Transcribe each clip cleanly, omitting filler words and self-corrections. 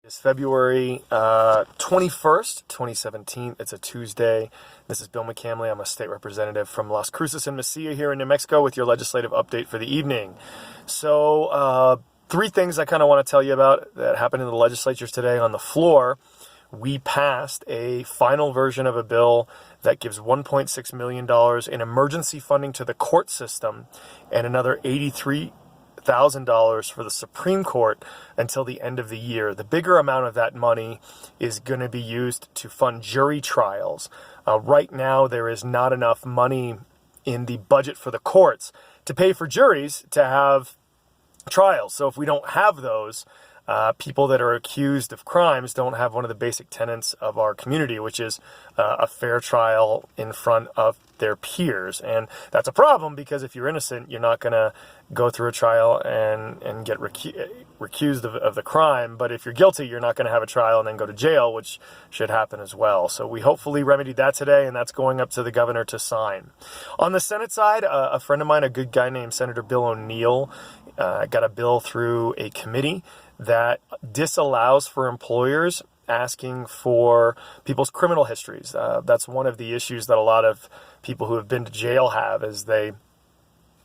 It's February 21st, 2017. It's a Tuesday. This is Bill McCamley. I'm a state representative from Las Cruces and Mesilla here in New Mexico with your legislative update for the evening. So, three things I kind of want to tell you about that happened in the legislatures today. On the floor, we passed a final version of a bill that gives $1.6 million in emergency funding to the court system and another $83,000 for the Supreme Court until the end of the year. The bigger amount of that money is going to be used to fund jury trials. Right now, there is not enough money in the budget for the courts to pay for juries to have trials. So if we don't have those, people that are accused of crimes don't have one of the basic tenets of our community, which is a fair trial in front of their peers. And that's a problem because if you're innocent, you're not going to go through a trial and get recused of the crime. But if you're guilty, you're not going to have a trial and then go to jail, which should happen as well. So we hopefully remedied that today, and that's going up to the governor to sign. On the Senate side, a friend of mine, a good guy named Senator Bill O'Neill, got a bill through a committee that disallows for employers asking for people's criminal histories. That's one of the issues that a lot of people who have been to jail have, is they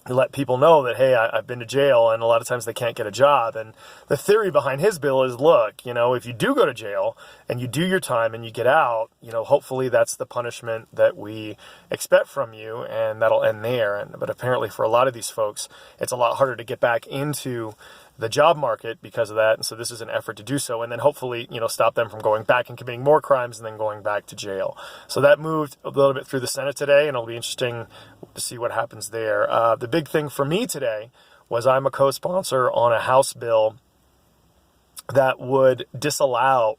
let people know that, hey, I've been to jail, and a lot of times they can't get a job. And the theory behind his bill is, look, if you do go to jail and you do your time and you get out, hopefully that's the punishment that we expect from you, and that'll end there. But apparently for a lot of these folks, it's a lot harder to get back into the job market because of that. And so this is an effort to do so, and then hopefully, stop them from going back and committing more crimes and then going back to jail. So that moved a little bit through the Senate today, and it'll be interesting to see what happens there. The big thing for me today was I'm a co-sponsor on a House bill that would disallow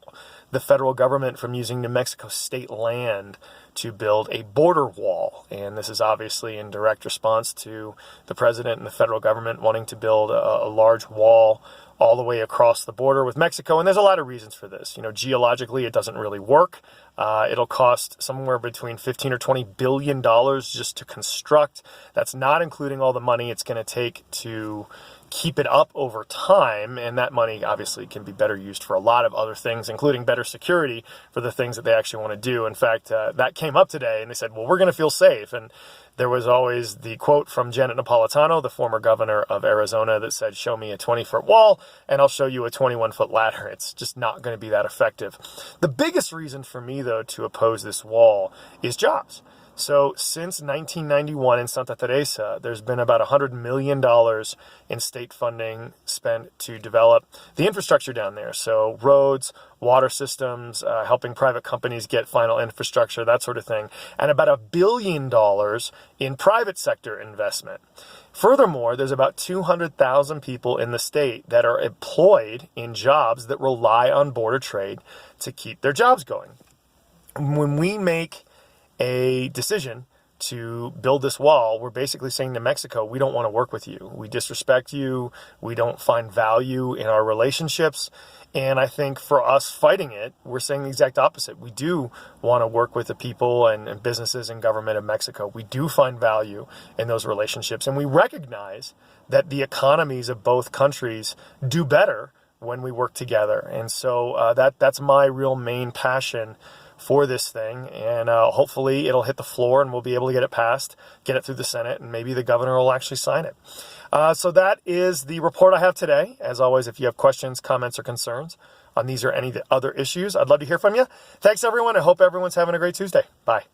the federal government from using New Mexico state land to build a border wall. And this is obviously in direct response to the president and the federal government wanting to build a large wall all the way across the border with Mexico. And there's a lot of reasons for this. Geologically, it doesn't really work. It'll cost somewhere between $15 or $20 billion just to construct. That's not including all the money it's going to take to keep it up over time, and that money obviously can be better used for a lot of other things, including better security for the things that they actually want to do. In fact, that came up today, and they said, well, we're going to feel safe. And there was always the quote from Janet Napolitano, the former governor of Arizona, that said, show me a 20-foot wall, and I'll show you a 21-foot ladder. It's just not going to be that effective. The biggest reason for me, though, to oppose this wall is jobs. So since 1991 in Santa Teresa, there's been about $100 million in state funding spent to develop the infrastructure down there. So roads, water systems, helping private companies get final infrastructure, that sort of thing, and about $1 billion in private sector investment. Furthermore, there's about 200,000 people in the state that are employed in jobs that rely on border trade to keep their jobs going. When we make a decision to build this wall, we're basically saying to Mexico, we don't want to work with you. We disrespect you. We don't find value in our relationships. And I think for us fighting it, we're saying the exact opposite. We do want to work with the people and businesses and government of Mexico. We do find value in those relationships. And we recognize that the economies of both countries do better when we work together. And so that's my real main passion for this thing, and hopefully it'll hit the floor and we'll be able to get it passed, get it through the Senate, and maybe the governor will actually sign it. So that is the report I have today. As always, if you have questions, comments, or concerns on these or any other issues, I'd love to hear from you. Thanks, everyone. I hope everyone's having a great Tuesday. Bye.